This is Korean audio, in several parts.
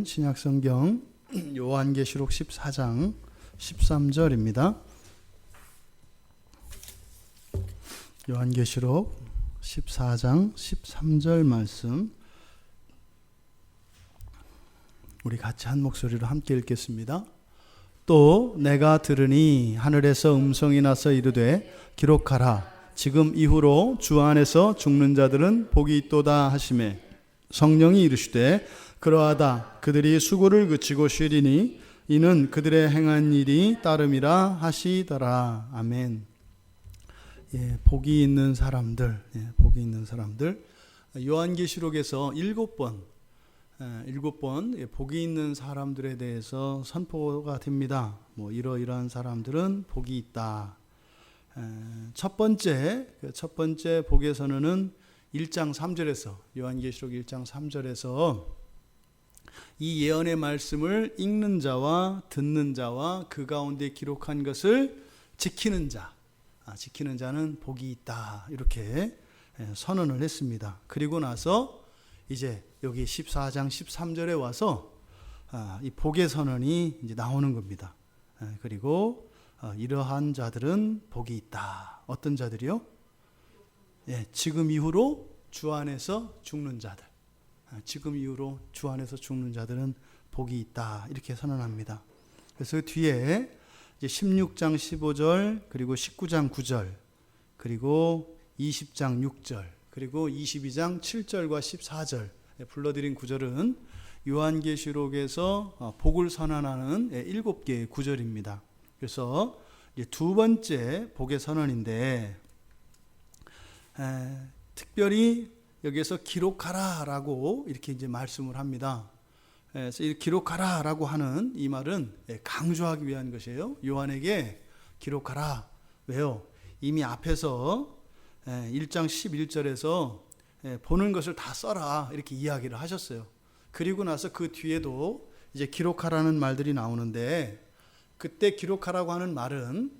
말씀은 신약성경 요한계시록 14장 13절입니다. 요한계시록 14장 13절 말씀 우리 같이 한 목소리로 함께 읽겠습니다. 또 내가 들으니 하늘에서 음성이 나서 이르되 기록하라 지금 이후로 주 안에서 죽는 자들은 복이 있도다 하시매 성령이 이르시되 그러하다 그들이 수고를 그치고 쉬리니 이는 그들의 행한 일이 따름이라 하시더라. 아멘. 복이 있는 사람들, 복이 있는 사람들. 요한계시록에서 7번 복이 있는 사람들에 대해서 선포가 됩니다. 이러이러한 사람들은 복이 있다. 첫 번째 복의 선언은 1장 3절에서 요한계시록 1장 3절에서 이 예언의 말씀을 읽는 자와 듣는 자와 그 가운데 기록한 것을 지키는 자는 복이 있다. 이렇게 선언을 했습니다. 그리고 나서 이제 여기 14장 13절에 와서 이 복의 선언이 이제 나오는 겁니다. 그리고 이러한 자들은 복이 있다. 어떤 자들이요? 지금 이후로 주 안에서 죽는 자들. 지금 이후로 주 안에서 죽는 자들은 복이 있다. 이렇게 선언합니다. 그래서 그 뒤에 이제 16장 15절, 그리고 19장 9절, 그리고 20장 6절, 그리고 22장 7절과 14절 불러드린 구절은 요한계시록에서 복을 선언하는 7개의 구절입니다. 그래서 이제 두 번째 복의 선언인데 특별히 여기에서 기록하라라고 이렇게 이제 말씀을 합니다. 그래서 이 기록하라라고 하는 이 말은 강조하기 위한 것이에요. 요한에게 기록하라. 왜요? 이미 앞에서 1장 11절에서 보는 것을 다 써라 이렇게 이야기를 하셨어요. 그리고 나서 그 뒤에도 이제 기록하라는 말들이 나오는데 그때 기록하라고 하는 말은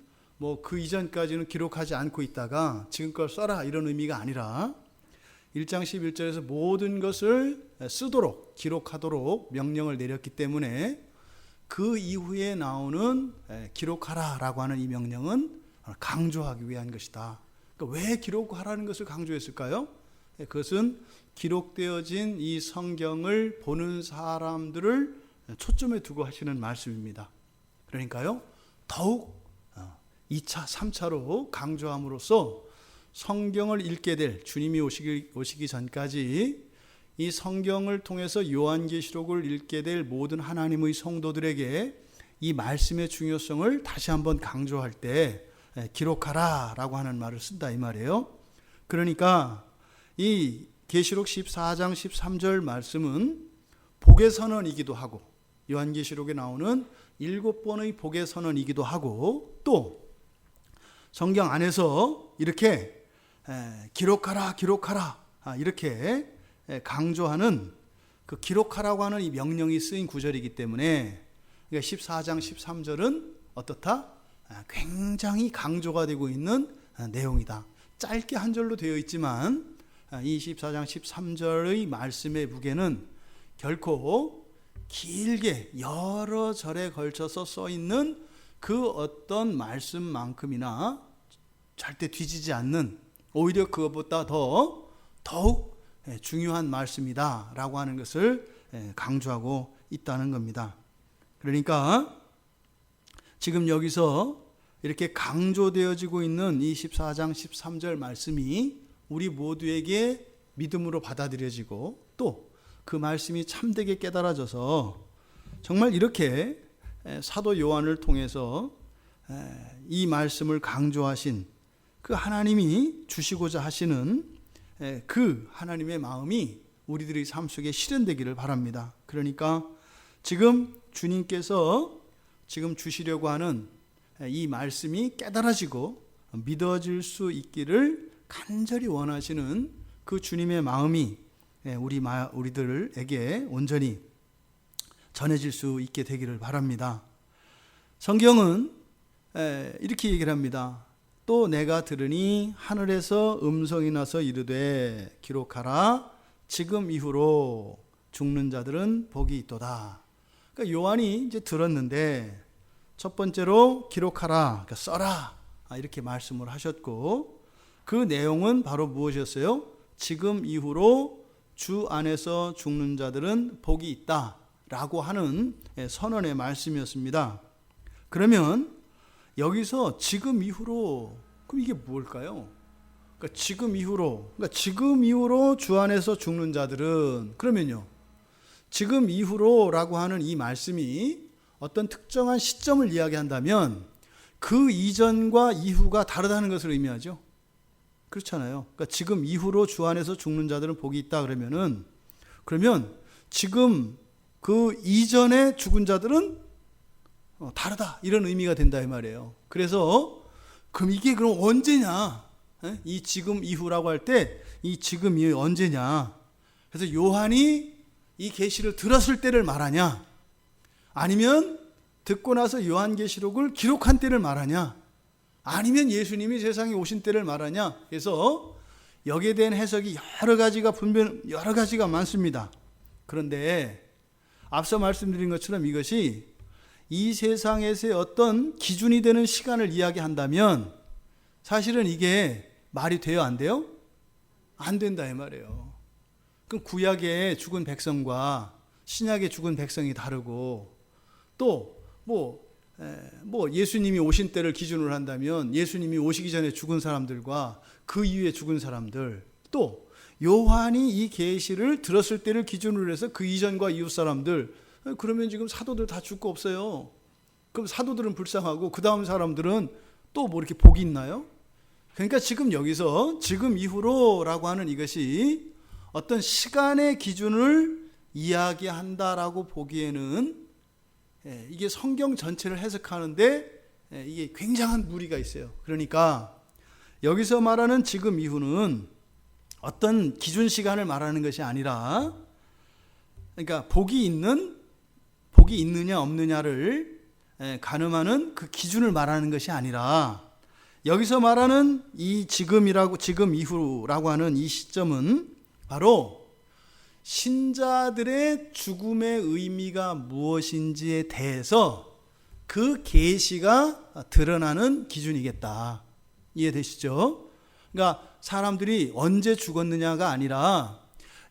그 이전까지는 기록하지 않고 있다가 지금껏 써라 이런 의미가 아니라 1장 11절에서 모든 것을 쓰도록 기록하도록 명령을 내렸기 때문에 그 이후에 나오는 기록하라라고 하는 이 명령은 강조하기 위한 것이다. 그러니까 왜 기록하라는 것을 강조했을까요? 그것은 기록되어진 이 성경을 보는 사람들을 초점에 두고 하시는 말씀입니다. 그러니까요, 더욱 2차, 3차로 강조함으로써 성경을 읽게 될 주님이 오시기 전까지 이 성경을 통해서 요한계시록을 읽게 될 모든 하나님의 성도들에게 이 말씀의 중요성을 다시 한번 강조할 때 기록하라라고 하는 말을 쓴다 이 말이에요. 그러니까 이 계시록 14장 13절 말씀은 복의 선언이기도 하고 요한계시록에 나오는 7번의 복의 선언이기도 하고 또 성경 안에서 이렇게 기록하라 이렇게 강조하는 그 기록하라고 하는 이 명령이 쓰인 구절이기 때문에 14장 13절은 어떻다? 굉장히 강조가 되고 있는 내용이다. 짧게 한 절로 되어 있지만 이 14장 13절의 말씀의 무게는 결코 길게 여러 절에 걸쳐서 써 있는 그 어떤 말씀만큼이나 절대 뒤지지 않는 오히려 그것보다 더욱 중요한 말씀이다 라고 하는 것을 강조하고 있다는 겁니다. 그러니까 지금 여기서 이렇게 강조되어지고 있는 이 14장 13절 말씀이 우리 모두에게 믿음으로 받아들여지고 또 그 말씀이 참되게 깨달아져서 정말 이렇게 사도 요한을 통해서 이 말씀을 강조하신 그 하나님이 주시고자 하시는 그 하나님의 마음이 우리들의 삶 속에 실현되기를 바랍니다. 그러니까 지금 주님께서 지금 주시려고 하는 이 말씀이 깨달아지고 믿어질 수 있기를 간절히 원하시는 그 주님의 마음이 우리들에게 온전히 전해질 수 있게 되기를 바랍니다. 성경은 이렇게 얘기를 합니다. 또 내가 들으니 하늘에서 음성이 나서 이르되 기록하라 지금 이후로 죽는 자들은 복이 있도다. 그러니까 요한이 이제 들었는데 첫 번째로 기록하라, 그러니까 써라, 이렇게 말씀을 하셨고, 그 내용은 바로 무엇이었어요? 지금 이후로 주 안에서 죽는 자들은 복이 있다 라고 하는 선언의 말씀이었습니다. 그러면 여기서 지금 이후로, 그럼 이게 뭘까요? 그러니까 지금 이후로 주 안에서 죽는 자들은, 그러면요, 지금 이후로 라고 하는 이 말씀이 어떤 특정한 시점을 이야기한다면 그 이전과 이후가 다르다는 것을 의미하죠. 그렇잖아요. 그러니까 지금 이후로 주 안에서 죽는 자들은 복이 있다 그러면 지금 그 이전에 죽은 자들은 다르다, 이런 의미가 된다 이 말이에요. 그래서 그럼 이게 그럼 언제냐? 이 지금 이후라고 할 때 이 지금 이후 언제냐? 그래서 요한이 이 계시를 들었을 때를 말하냐? 아니면 듣고 나서 요한계시록을 기록한 때를 말하냐? 아니면 예수님이 세상에 오신 때를 말하냐? 그래서 여기에 대한 해석이 여러 가지가 많습니다. 그런데 앞서 말씀드린 것처럼 이것이 이 세상에서의 어떤 기준이 되는 시간을 이야기한다면 사실은 이게 말이 돼요, 안 돼요? 안 된다 이 말이에요. 그럼 구약의 죽은 백성과 신약의 죽은 백성이 다르고, 또 예수님이 오신 때를 기준으로 한다면 예수님이 오시기 전에 죽은 사람들과 그 이후에 죽은 사람들, 또 요한이 이 계시를 들었을 때를 기준으로 해서 그 이전과 이후 사람들, 그러면 지금 사도들 다 죽고 없어요. 그럼 사도들은 불쌍하고 그 다음 사람들은 또 뭐 이렇게 복이 있나요? 그러니까 지금 여기서 지금 이후로라고 하는 이것이 어떤 시간의 기준을 이야기한다라고 보기에는 이게 성경 전체를 해석하는데 이게 굉장한 무리가 있어요. 그러니까 여기서 말하는 지금 이후는 어떤 기준 시간을 말하는 것이 아니라, 그러니까 복이 있느냐 없느냐를 가늠하는 그 기준을 말하는 것이 아니라, 여기서 말하는 이 지금 이후라고 하는 이 시점은 바로 신자들의 죽음의 의미가 무엇인지에 대해서 그 계시가 드러나는 기준이겠다. 이해되시죠? 그러니까 사람들이 언제 죽었느냐가 아니라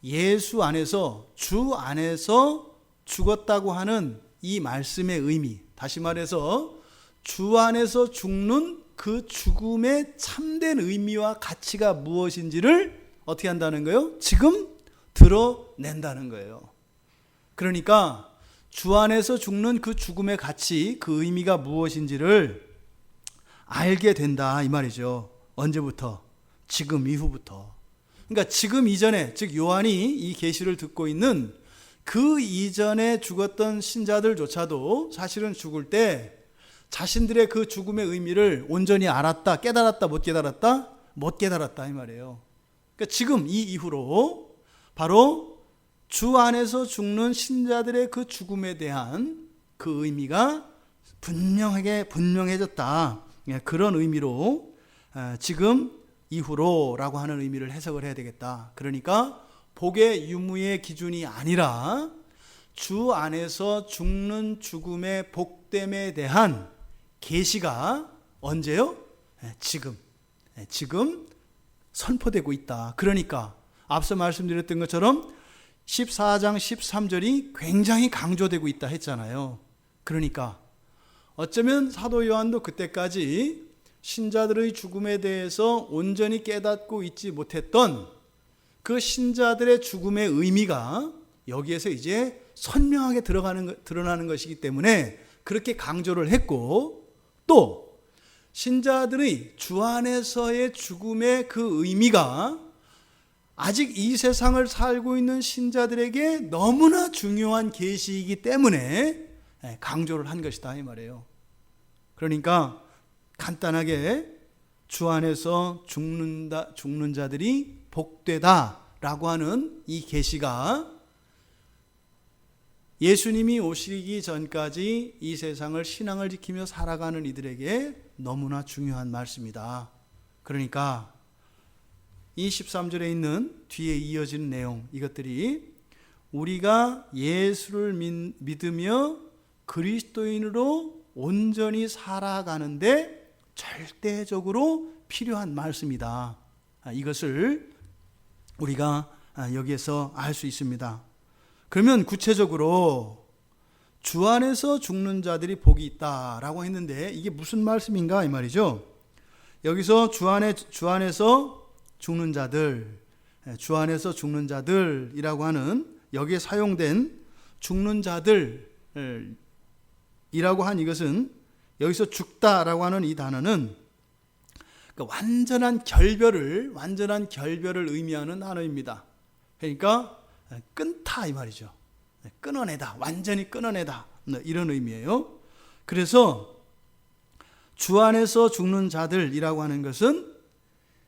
예수 안에서, 주 안에서 죽었다고 하는 이 말씀의 의미, 다시 말해서 주 안에서 죽는 그 죽음의 참된 의미와 가치가 무엇인지를 어떻게 한다는 거예요? 지금 드러낸다는 거예요. 그러니까 주 안에서 죽는 그 죽음의 가치, 그 의미가 무엇인지를 알게 된다 이 말이죠. 언제부터? 지금 이후부터. 그러니까 지금 이전에, 즉 요한이 이 계시를 듣고 있는 그 이전에 죽었던 신자들조차도 사실은 죽을 때 자신들의 그 죽음의 의미를 온전히 알았다, 깨달았다, 못 깨달았다? 못 깨달았다 이 말이에요. 그러니까 지금 이 이후로 바로 주 안에서 죽는 신자들의 그 죽음에 대한 그 의미가 분명해졌다. 그런 의미로 지금 이후로라고 하는 의미를 해석을 해야 되겠다. 그러니까 복의 유무의 기준이 아니라 주 안에서 죽는 죽음의 복됨에 대한 계시가 언제요? 지금 선포되고 있다. 그러니까 앞서 말씀드렸던 것처럼 14장 13절이 굉장히 강조되고 있다 했잖아요. 그러니까 어쩌면 사도 요한도 그때까지 신자들의 죽음에 대해서 온전히 깨닫고 있지 못했던 그 신자들의 죽음의 의미가 여기에서 이제 선명하게 드러나는 것이기 때문에 그렇게 강조를 했고, 또 신자들의 주 안에서의 죽음의 그 의미가 아직 이 세상을 살고 있는 신자들에게 너무나 중요한 계시이기 때문에 강조를 한 것이다 이 말이에요. 그러니까 간단하게 주 안에서 죽는 자들이 복되다라고 하는 이 계시가 예수님이 오시기 전까지 이 세상을 신앙을 지키며 살아가는 이들에게 너무나 중요한 말씀이다. 그러니까 이 13절에 있는 뒤에 이어지는 내용, 이것들이 우리가 예수를 믿으며 그리스도인으로 온전히 살아가는데 절대적으로 필요한 말씀이다. 이것을 우리가 여기에서 알 수 있습니다. 그러면 구체적으로 주 안에서 죽는 자들이 복이 있다라고 했는데 이게 무슨 말씀인가 이 말이죠. 여기서 주 안에서 죽는 자들, 주 안에서 죽는 자들이라고 하는 여기에 사용된 죽는 자들이라고 한 이것은 여기서 죽다라고 하는 이 단어는 완전한 결별을 의미하는 단어입니다. 그러니까 끊다 이 말이죠. 끊어내다, 완전히 끊어내다 이런 의미예요. 그래서 주 안에서 죽는 자들이라고 하는 것은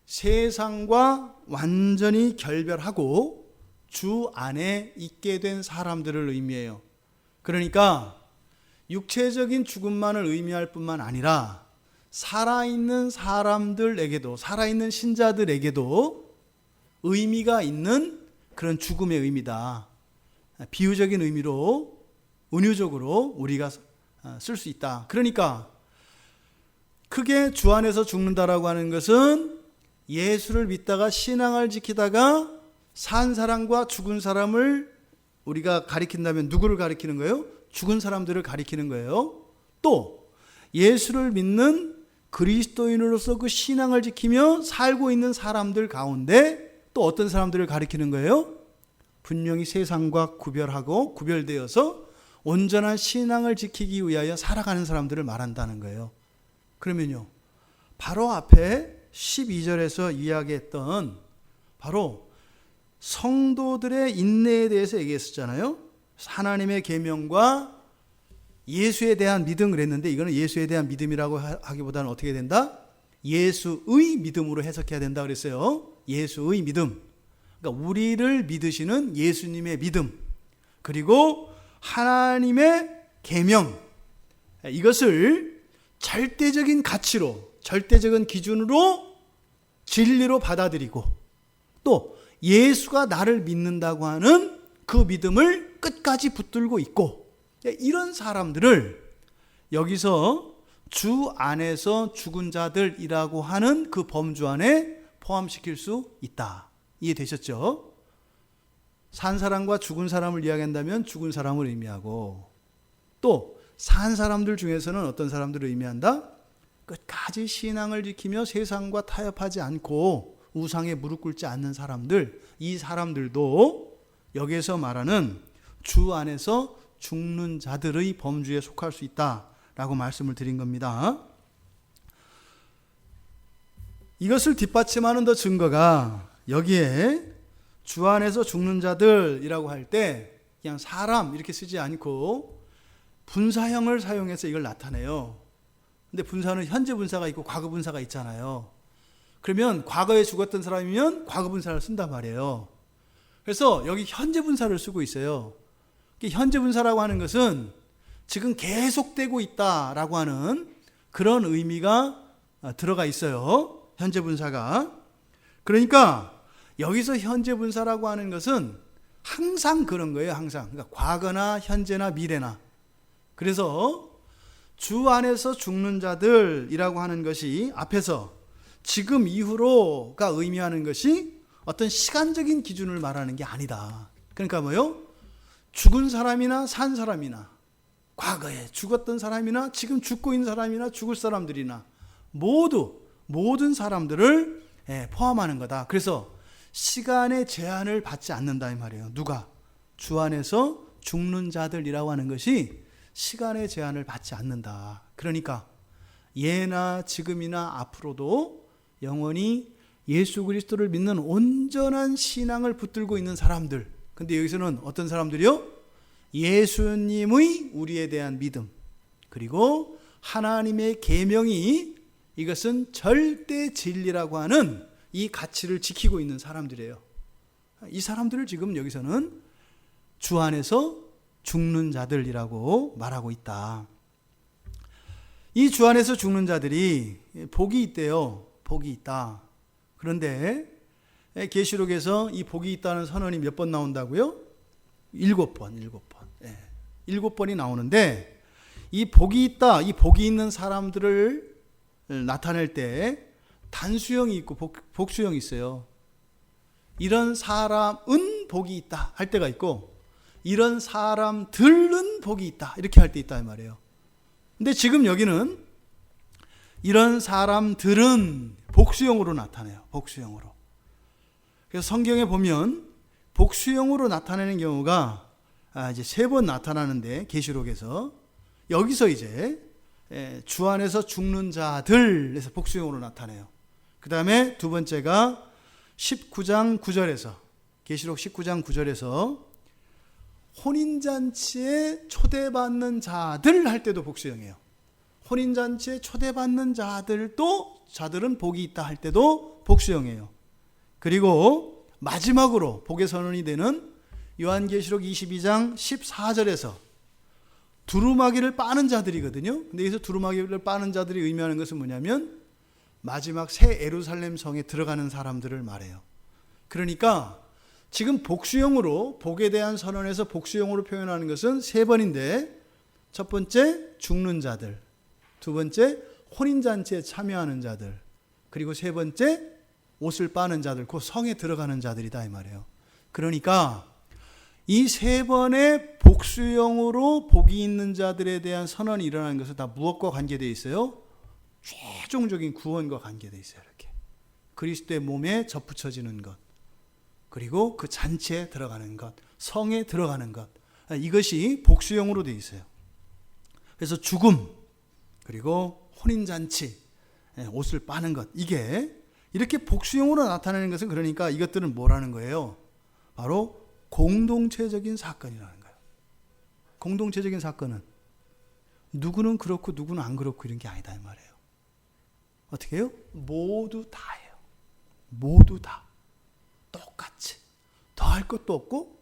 세상과 완전히 결별하고 주 안에 있게 된 사람들을 의미해요. 그러니까 육체적인 죽음만을 의미할 뿐만 아니라 살아있는 사람들에게도, 살아있는 신자들에게도 의미가 있는 그런 죽음의 의미다. 비유적인 의미로, 은유적으로 우리가 쓸 수 있다. 그러니까 크게 주 안에서 죽는다라고 하는 것은 예수를 믿다가 신앙을 지키다가 산 사람과 죽은 사람을 우리가 가리킨다면 누구를 가리키는 거예요? 죽은 사람들을 가리키는 거예요. 또 예수를 믿는 그리스도인으로서 그 신앙을 지키며 살고 있는 사람들 가운데 또 어떤 사람들을 가리키는 거예요? 분명히 세상과 구별되어서 온전한 신앙을 지키기 위하여 살아가는 사람들을 말한다는 거예요. 그러면요, 바로 앞에 12절에서 이야기했던 바로 성도들의 인내에 대해서 얘기했었잖아요. 하나님의 계명과 예수에 대한 믿음 그랬는데 이거는 예수에 대한 믿음이라고 하기보다는 어떻게 된다? 예수의 믿음으로 해석해야 된다 그랬어요. 예수의 믿음. 그러니까 우리를 믿으시는 예수님의 믿음. 그리고 하나님의 계명. 이것을 절대적인 가치로, 절대적인 기준으로 진리로 받아들이고 또 예수가 나를 믿는다고 하는 그 믿음을 끝까지 붙들고 있고 이런 사람들을 여기서 주 안에서 죽은 자들이라고 하는 그 범주 안에 포함시킬 수 있다. 이해되셨죠? 산 사람과 죽은 사람을 이야기한다면 죽은 사람을 의미하고 또 산 사람들 중에서는 어떤 사람들을 의미한다? 끝까지 신앙을 지키며 세상과 타협하지 않고 우상에 무릎 꿇지 않는 사람들, 이 사람들도 여기에서 말하는 주 안에서 죽는 자들의 범주에 속할 수 있다라고 말씀을 드린 겁니다. 이것을 뒷받침하는 더 증거가 여기에 주 안에서 죽는 자들이라고 할 때 그냥 사람 이렇게 쓰지 않고 분사형을 사용해서 이걸 나타내요. 근데 분사는 현재 분사가 있고 과거 분사가 있잖아요. 그러면 과거에 죽었던 사람이면 과거 분사를 쓴단 말이에요. 그래서 여기 현재 분사를 쓰고 있어요. 현재 분사라고 하는 것은 지금 계속되고 있다라고 하는 그런 의미가 들어가 있어요. 현재 분사가. 그러니까 여기서 현재 분사라고 하는 것은 항상 그런 거예요. 항상. 그러니까 과거나 현재나 미래나. 그래서 주 안에서 죽는 자들이라고 하는 것이 앞에서 지금 이후로가 의미하는 것이 어떤 시간적인 기준을 말하는 게 아니다. 그러니까 뭐요? 죽은 사람이나 산 사람이나 과거에 죽었던 사람이나 지금 죽고 있는 사람이나 죽을 사람들이나 모든 사람들을 포함하는 거다. 그래서 시간의 제한을 받지 않는다 이 말이에요. 누가? 주 안에서 죽는 자들이라고 하는 것이 시간의 제한을 받지 않는다. 그러니까 예나 지금이나 앞으로도 영원히 예수 그리스도를 믿는 온전한 신앙을 붙들고 있는 사람들. 근데 여기서는 어떤 사람들이요? 예수님의 우리에 대한 믿음, 그리고 하나님의 계명이 이것은 절대 진리라고 하는 이 가치를 지키고 있는 사람들이에요. 이 사람들을 지금 여기서는 주 안에서 죽는 자들이라고 말하고 있다. 이 주 안에서 죽는 자들이 복이 있대요. 복이 있다. 그런데 계시록에서 이 복이 있다는 선언이 몇 번 나온다고요? 7번. 예. 7번이 나오는데 이 복이 있다, 이 복이 있는 사람들을 나타낼 때 단수형이 있고 복수형이 있어요. 이런 사람은 복이 있다 할 때가 있고 이런 사람들은 복이 있다 이렇게 할 때 있다 이 말이에요. 근데 지금 여기는 이런 사람들은 복수형으로 나타내요. 복수형으로. 그래서 성경에 보면 복수형으로 나타내는 경우가 이제 3번 나타나는데 계시록에서 여기서 이제 주 안에서 죽는 자들에서 복수형으로 나타내요. 그 다음에 두 번째가 19장 9절에서 계시록 19장 9절에서 혼인잔치에 초대받는 자들 할 때도 복수형이에요. 혼인잔치에 초대받는 자들은 복이 있다 할 때도 복수형이에요. 그리고 마지막으로 복의 선언이 되는 요한계시록 22장 14절에서 두루마기를 빠는 자들이거든요. 근데 여기서 두루마기를 빠는 자들이 의미하는 것은 뭐냐면 마지막 새 예루살렘 성에 들어가는 사람들을 말해요. 그러니까 지금 복수형으로 복에 대한 선언에서 복수형으로 표현하는 것은 3번인데 첫 번째 죽는 자들, 두 번째 혼인잔치에 참여하는 자들, 그리고 세 번째 옷을 빠는 자들, 그 성에 들어가는 자들이다 이 말이에요. 그러니까 이 3번의 복수형으로 복이 있는 자들에 대한 선언이 일어나는 것은 다 무엇과 관계되어 있어요? 최종적인 구원과 관계되어 있어요. 이렇게 그리스도의 몸에 접붙여지는 것, 그리고 그 잔치에 들어가는 것, 성에 들어가는 것, 이것이 복수형으로 되어 있어요. 그래서 죽음, 그리고 혼인잔치, 옷을 빠는 것, 이게 이렇게 복수형으로 나타나는 것은 그러니까 이것들은 뭐라는 거예요? 바로 공동체적인 사건이라는 거예요. 공동체적인 사건은 누구는 그렇고 누구는 안 그렇고 이런 게 아니다 이 말이에요. 어떻게 해요? 모두 다예요. 모두 다 똑같이 더할 것도 없고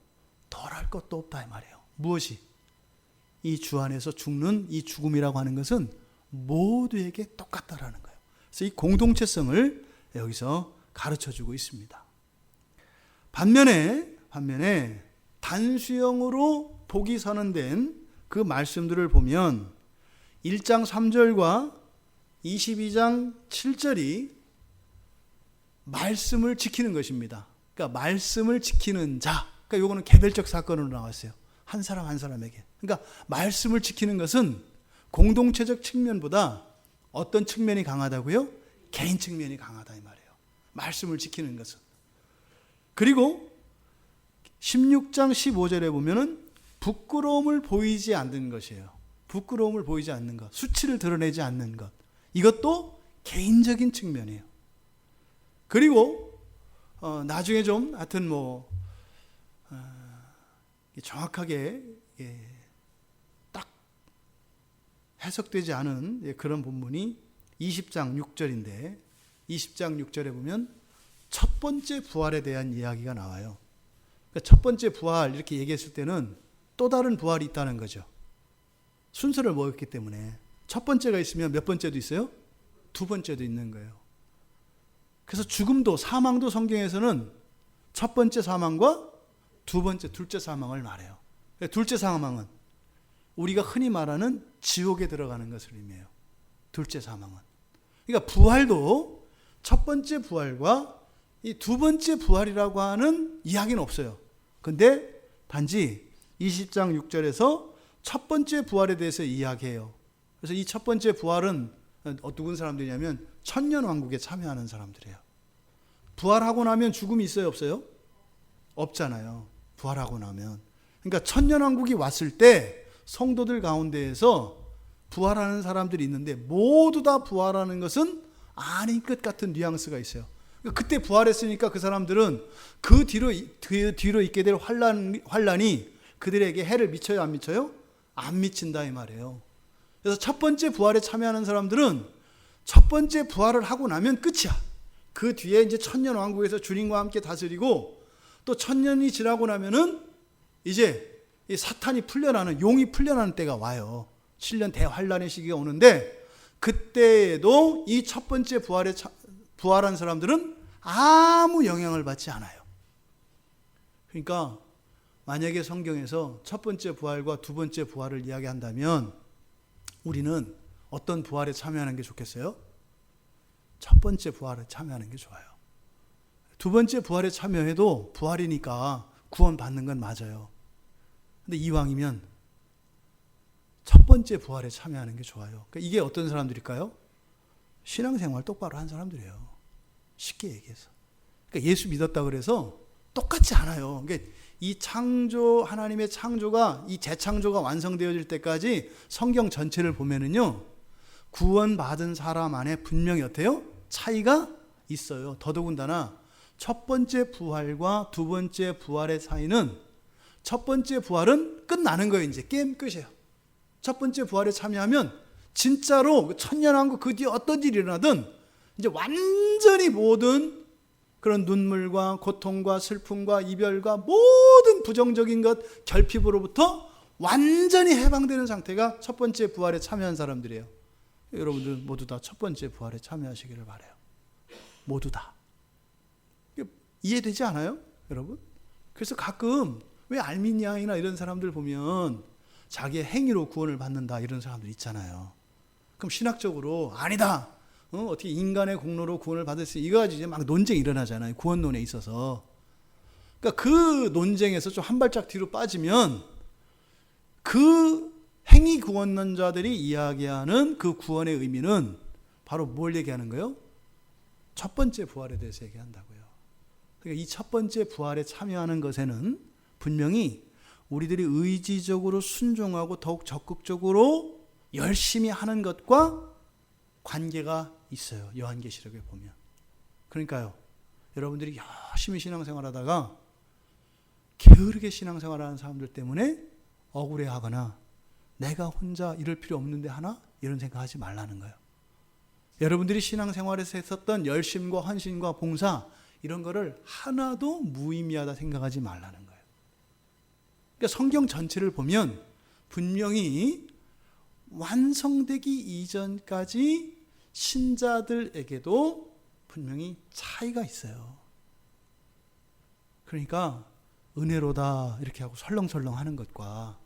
덜할 것도 없다 이 말이에요. 무엇이? 이 주 안에서 죽는 이 죽음이라고 하는 것은 모두에게 똑같다라는 거예요. 그래서 이 공동체성을 여기서 가르쳐주고 있습니다. 반면에 단수형으로 복이 선언된 그 말씀들을 보면 1장 3절과 22장 7절이 말씀을 지키는 것입니다. 그러니까 말씀을 지키는 자, 그러니까 이거는 개별적 사건으로 나왔어요. 한 사람 한 사람에게. 그러니까 말씀을 지키는 것은 공동체적 측면보다 어떤 측면이 강하다고요? 개인 측면이 강하다 이 말이에요. 말씀을 지키는 것은. 그리고 16장 15절에 보면은 부끄러움을 보이지 않는 것이에요. 부끄러움을 보이지 않는 것, 수치를 드러내지 않는 것, 이것도 개인적인 측면이에요. 그리고 나중에 좀 하여튼 정확하게 딱 해석되지 않은 그런 본문이 20장 6절인데 20장 6절에 보면 첫 번째 부활에 대한 이야기가 나와요. 그러니까 첫 번째 부활 이렇게 얘기했을 때는 또 다른 부활이 있다는 거죠. 순서를 먹었기 때문에 첫 번째가 있으면 몇 번째도 있어요? 두 번째도 있는 거예요. 그래서 죽음도 사망도 성경에서는 첫 번째 사망과 두 번째 둘째 사망을 말해요. 둘째 사망은 우리가 흔히 말하는 지옥에 들어가는 것을 의미해요. 둘째 사망은. 그러니까 부활도 첫 번째 부활과 이 두 번째 부활이라고 하는 이야기는 없어요. 근데 단지 20장 6절에서 첫 번째 부활에 대해서 이야기해요. 그래서 이 첫 번째 부활은 누군 사람들이냐면 천년왕국에 참여하는 사람들이에요. 부활하고 나면 죽음이 있어요, 없어요? 없잖아요. 부활하고 나면. 그러니까 천년왕국이 왔을 때 성도들 가운데에서 부활하는 사람들이 있는데 모두 다 부활하는 것은 아닌 것 같은 뉘앙스가 있어요. 그때 부활했으니까 그 사람들은 그 뒤로 있게 될 환란이 그들에게 해를 미쳐요, 안 미쳐요? 안 미친다 이 말이에요. 그래서 첫 번째 부활에 참여하는 사람들은 첫 번째 부활을 하고 나면 끝이야. 그 뒤에 이제 천년 왕국에서 주님과 함께 다스리고 또 천년이 지나고 나면은 이제 이 사탄이 풀려나는, 용이 풀려나는 때가 와요. 7년 대환란의 시기가 오는데 그때에도 이 첫 번째 부활한 사람들은 아무 영향을 받지 않아요. 그러니까 만약에 성경에서 첫 번째 부활과 두 번째 부활을 이야기한다면 우리는 어떤 부활에 참여하는 게 좋겠어요? 첫 번째 부활에 참여하는 게 좋아요. 두 번째 부활에 참여해도 부활이니까 구원 받는 건 맞아요. 근데 이왕이면 첫 번째 부활에 참여하는 게 좋아요. 그러니까 이게 어떤 사람들일까요? 신앙생활 똑바로 한 사람들이에요. 쉽게 얘기해서. 그러니까 예수 믿었다 그래서 똑같지 않아요. 그러니까 이 창조, 하나님의 창조가, 이 재창조가 완성되어질 때까지 성경 전체를 보면은요, 구원받은 사람 안에 분명히 어때요? 차이가 있어요. 더더군다나 첫 번째 부활과 두 번째 부활의 차이는, 첫 번째 부활은 끝나는 거예요. 이제 게임 끝이에요. 첫 번째 부활에 참여하면 진짜로 천년왕국 그 뒤에 어떤 일이 일어나든 이제 완전히 모든 그런 눈물과 고통과 슬픔과 이별과 모든 부정적인 것 결핍으로부터 완전히 해방되는 상태가 첫 번째 부활에 참여한 사람들이에요. 여러분들 모두 다 첫 번째 부활에 참여하시기를 바라요. 모두 다. 이해되지 않아요? 여러분? 그래서 가끔 왜 알미니아이나 이런 사람들 보면 자기의 행위로 구원을 받는다 이런 사람들 있잖아요. 그럼 신학적으로 아니다. 어떻게 인간의 공로로 구원을 받을 수, 이거 가지고 이제 막 논쟁이 일어나잖아요. 구원론에 있어서. 그러니까 그 논쟁에서 좀 한 발짝 뒤로 빠지면 그 행위 구원론자들이 이야기하는 그 구원의 의미는 바로 뭘 얘기하는 거예요? 첫 번째 부활에 대해서 얘기한다고요. 그러니까 이 첫 번째 부활에 참여하는 것에는 분명히 우리들이 의지적으로 순종하고 더욱 적극적으로 열심히 하는 것과 관계가 있어요. 요한계시록에 보면. 그러니까요, 여러분들이 열심히 신앙생활하다가 게으르게 신앙생활하는 사람들 때문에 억울해하거나 내가 혼자 이럴 필요 없는데 하나? 이런 생각하지 말라는 거예요. 여러분들이 신앙생활에서 했었던 열심과 헌신과 봉사 이런 거를 하나도 무의미하다 생각하지 말라는 거예요. 그러니까 성경 전체를 보면 분명히 완성되기 이전까지 신자들에게도 분명히 차이가 있어요. 그러니까 은혜로다 이렇게 하고 설렁설렁 하는 것과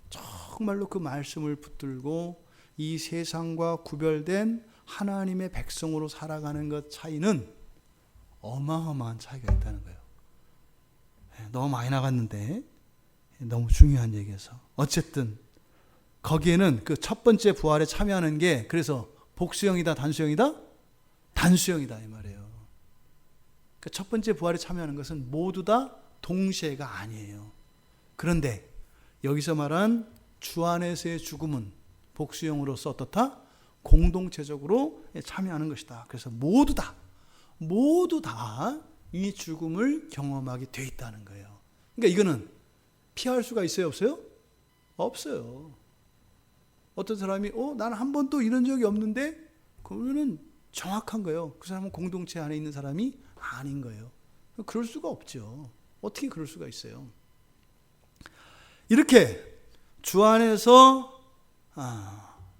정말로 그 말씀을 붙들고 이 세상과 구별된 하나님의 백성으로 살아가는 것 차이는 어마어마한 차이가 있다는 거예요. 너무 많이 나갔는데 너무 중요한 얘기여서 어쨌든 거기에는 그 첫 번째 부활에 참여하는 게 그래서 복수형이다 단수형이다? 단수형이다 이 말이에요. 그 첫 번째 부활에 참여하는 것은 모두 다 동시에가 아니에요. 그런데 여기서 말한 주 안에서의 죽음은 복수형으로서 어떻다? 공동체적으로 참여하는 것이다. 그래서 모두 다 이 죽음을 경험하게 돼 있다는 거예요. 그러니까 이거는 피할 수가 있어요, 없어요? 없어요. 어떤 사람이 나는 한 번도 이런 적이 없는데 그러면은 정확한 거예요. 그 사람은 공동체 안에 있는 사람이 아닌 거예요. 그럴 수가 없죠. 어떻게 그럴 수가 있어요? 이렇게 주 안에서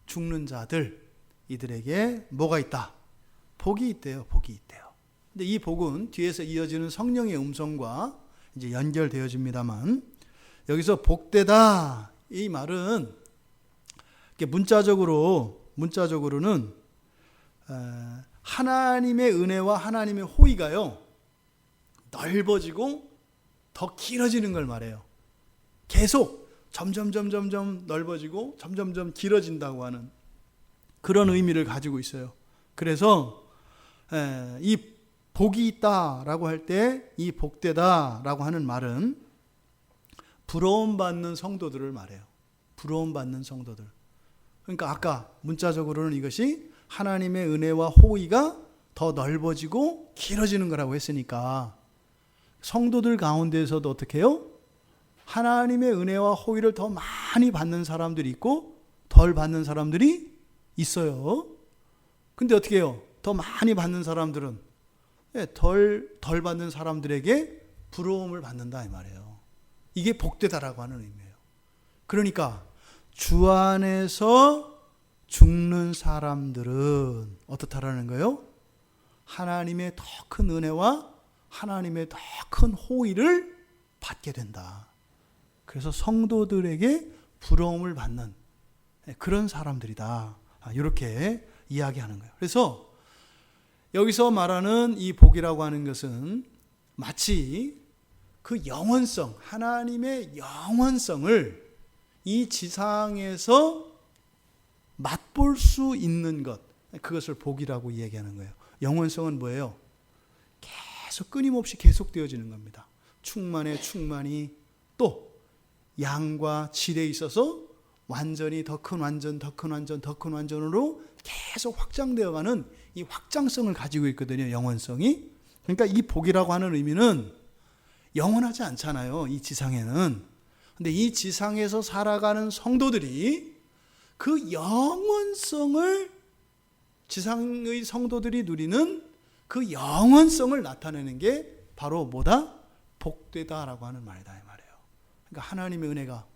죽는 자들 이들에게 뭐가 있다? 복이 있대요. 복이 있대요. 근데 이 복은 뒤에서 이어지는 성령의 음성과 이제 연결되어집니다만 여기서 복되다 이 말은 문자적으로는 하나님의 은혜와 하나님의 호의가요 넓어지고 더 길어지는 걸 말해요. 계속 점점 넓어지고 점점 길어진다고 하는 그런 의미를 가지고 있어요. 그래서 이 복이 있다라고 할 때 이 복되다라고 하는 말은 부러움받는 성도들을 말해요. 부러움받는 성도들. 그러니까 아까 문자적으로는 이것이 하나님의 은혜와 호의가 더 넓어지고 길어지는 거라고 했으니까 성도들 가운데에서도 어떻게 해요? 하나님의 은혜와 호의를 더 많이 받는 사람들이 있고 덜 받는 사람들이 있어요. 근데 어떻게 해요? 더 많이 받는 사람들은 덜 받는 사람들에게 부러움을 받는다 이 말이에요. 이게 복되다라고 하는 의미예요. 그러니까 주 안에서 죽는 사람들은 어떻다라는 거예요? 하나님의 더 큰 은혜와 하나님의 더 큰 호의를 받게 된다. 그래서 성도들에게 부러움을 받는 그런 사람들이다. 이렇게 이야기하는 거예요. 그래서 여기서 말하는 이 복이라고 하는 것은 마치 그 영원성, 하나님의 영원성을 이 지상에서 맛볼 수 있는 것, 그것을 복이라고 얘기하는 거예요. 영원성은 뭐예요? 계속 끊임없이 계속되어지는 겁니다. 충만에 충만이 또 양과 질에 있어서 완전히 더 큰 완전, 더 큰 완전, 더 큰 완전으로 계속 확장되어가는 이 확장성을 가지고 있거든요. 영원성이. 그러니까 이 복이라고 하는 의미는 영원하지 않잖아요. 이 지상에는. 근데 이 지상에서 살아가는 성도들이 그 영원성을, 지상의 성도들이 누리는 그 영원성을 나타내는 게 바로 뭐다? 복되다라고 하는 말이다 이 말이에요. 그러니까 하나님의 은혜가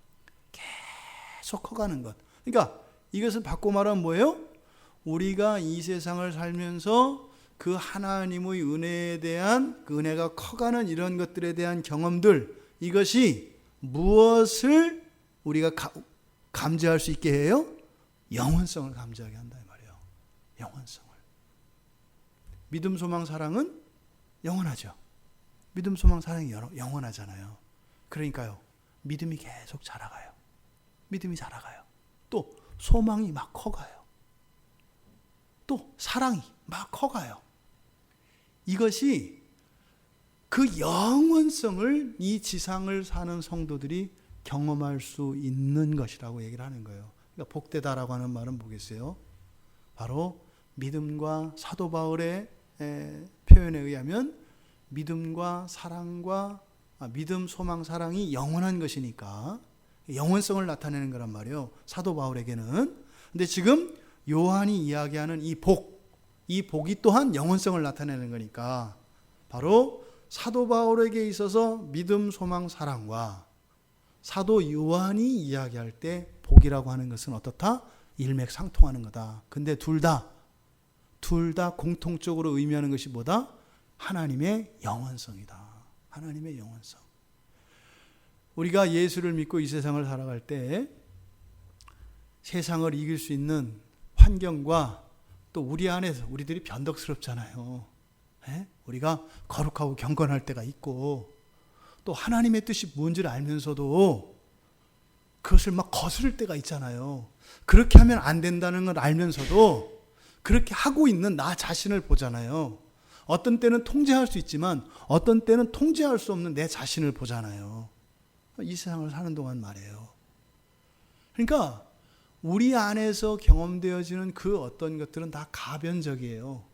계속 커가는 것. 그러니까 이것을 바꿔 말하면 뭐예요? 우리가 이 세상을 살면서 그 하나님의 은혜에 대한, 그 은혜가 커가는 이런 것들에 대한 경험들, 이것이 무엇을 우리가 감지할 수 있게 해요? 영원성을 감지하게 한다 이 말이에요. 영원성을. 믿음, 소망, 사랑은 영원하죠. 믿음, 소망, 사랑이 영원하잖아요. 그러니까요, 믿음이 계속 자라가요. 믿음이 자라가요. 또 소망이 막 커가요. 또 사랑이 막 커가요. 이것이 그 영원성을 이 지상을 사는 성도들이 경험할 수 있는 것이라고 얘기를 하는 거예요. 그러니까 복되다라고 하는 말은 뭐겠어요? 바로 믿음과 사도 바울의 표현에 의하면 믿음과 사랑과 믿음, 소망, 사랑이 영원한 것이니까 영원성을 나타내는 거란 말이에요. 사도 바울에게는. 근데 지금 요한이 이야기하는 이 복이 또한 영원성을 나타내는 거니까 바로 사도 바울에게 있어서 믿음, 소망, 사랑과 사도 요한이 이야기할 때 복이라고 하는 것은 어떻다? 일맥상통하는 거다. 근데 둘 다 공통적으로 의미하는 것이 뭐다? 하나님의 영원성이다. 하나님의 영원성. 우리가 예수를 믿고 이 세상을 살아갈 때 세상을 이길 수 있는 환경과 또 우리 안에서 우리들이 변덕스럽잖아요. 우리가 거룩하고 경건할 때가 있고 또 하나님의 뜻이 뭔지를 알면서도 그것을 막 거스를 때가 있잖아요. 그렇게 하면 안 된다는 걸 알면서도 그렇게 하고 있는 나 자신을 보잖아요. 어떤 때는 통제할 수 있지만 어떤 때는 통제할 수 없는 내 자신을 보잖아요. 이 세상을 사는 동안 말이에요. 그러니까 우리 안에서 경험되어지는 그 어떤 것들은 다 가변적이에요.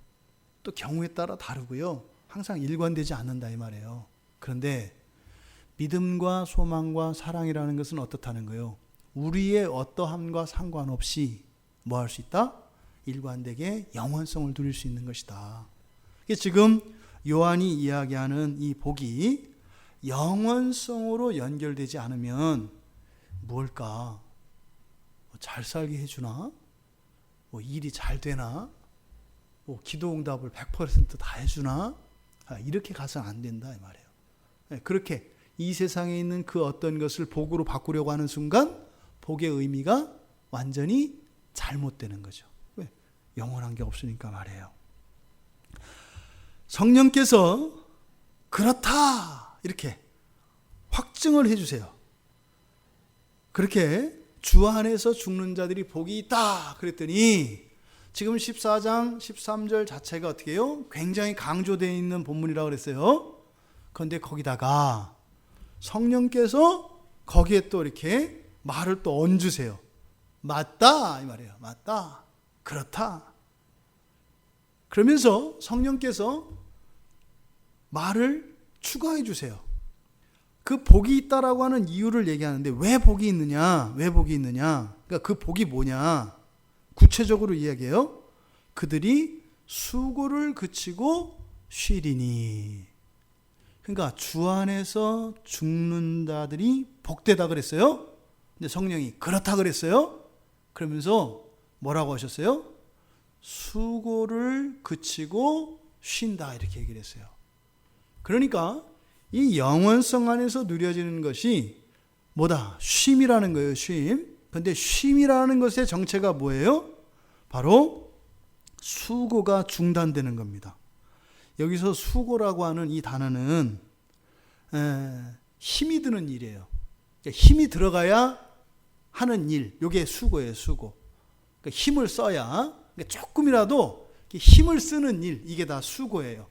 또 경우에 따라 다르고요. 항상 일관되지 않는다 이 말이에요. 그런데 믿음과 소망과 사랑이라는 것은 어떻다는 거예요? 우리의 어떠함과 상관없이 뭐 할 수 있다? 일관되게 영원성을 누릴 수 있는 것이다. 지금 요한이 이야기하는 이 복이 영원성으로 연결되지 않으면 뭘까? 잘 살게 해주나? 일이 잘 되나? 기도 응답을 100%다 해주나? 이렇게 가서는 안 된다 이 말이에요. 그렇게 이 세상에 있는 그 어떤 것을 복으로 바꾸려고 하는 순간 복의 의미가 완전히 잘못되는 거죠. 왜? 영원한 게 없으니까 말이에요. 성령께서 그렇다 이렇게 확증을 해주세요. 그렇게 주 안에서 죽는 자들이 복이 있다 그랬더니 지금 14장 13절 자체가 어떻게 해요? 굉장히 강조되어 있는 본문이라고 그랬어요. 그런데 거기다가 성령께서 거기에 또 이렇게 말을 또 얹으세요. 맞다 이 말이에요. 맞다. 그렇다. 그러면서 성령께서 말을 추가해 주세요. 그 복이 있다라고 하는 이유를 얘기하는데 왜 복이 있느냐? 왜 복이 있느냐? 그러니까 그 복이 뭐냐? 구체적으로 이야기해요. 그들이 수고를 그치고 쉬리니. 그러니까 주 안에서 죽는 자들이 복되다 그랬어요. 근데 성령이 그렇다 그랬어요. 그러면서 뭐라고 하셨어요? 수고를 그치고 쉰다 이렇게 얘기를 했어요. 그러니까 이 영원성 안에서 누려지는 것이 뭐다? 쉼이라는 거예요. 쉼. 근데 쉼이라는 것의 정체가 뭐예요? 바로 수고가 중단되는 겁니다. 여기서 수고라고 하는 이 단어는 힘이 드는 일이에요. 그러니까 힘이 들어가야 하는 일, 이게 수고예요. 수고. 그러니까 힘을 써야, 그러니까 조금이라도 힘을 쓰는 일, 이게 다 수고예요.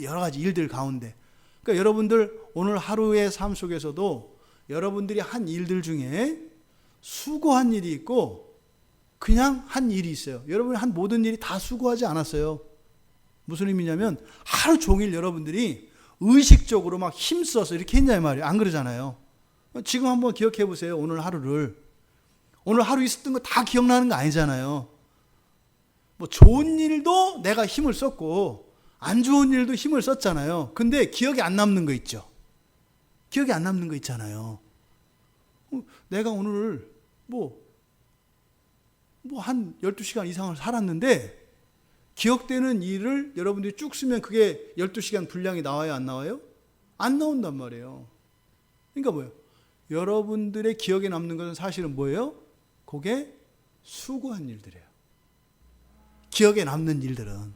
여러 가지 일들 가운데. 그러니까 여러분들 오늘 하루의 삶 속에서도 여러분들이 한 일들 중에 수고한 일이 있고 그냥 한 일이 있어요. 여러분이 한 모든 일이 다 수고하지 않았어요. 무슨 의미냐면 하루 종일 여러분들이 의식적으로 막 힘써서 이렇게 했냐 말이에요. 안 그러잖아요. 지금 한번 기억해 보세요. 오늘 하루를. 오늘 하루 있었던 거 다 기억나는 거 아니잖아요. 뭐 좋은 일도 내가 힘을 썼고 안 좋은 일도 힘을 썼잖아요. 근데 기억이 안 남는 거 있죠. 기억이 안 남는 거 있잖아요. 내가 오늘 한 12시간 이상을 살았는데 기억되는 일을 여러분들이 쭉 쓰면 그게 12시간 분량이 나와요? 안 나와요? 안 나온단 말이에요. 그러니까 뭐예요? 여러분들의 기억에 남는 것은 사실은 뭐예요? 그게 수고한 일들이에요. 기억에 남는 일들은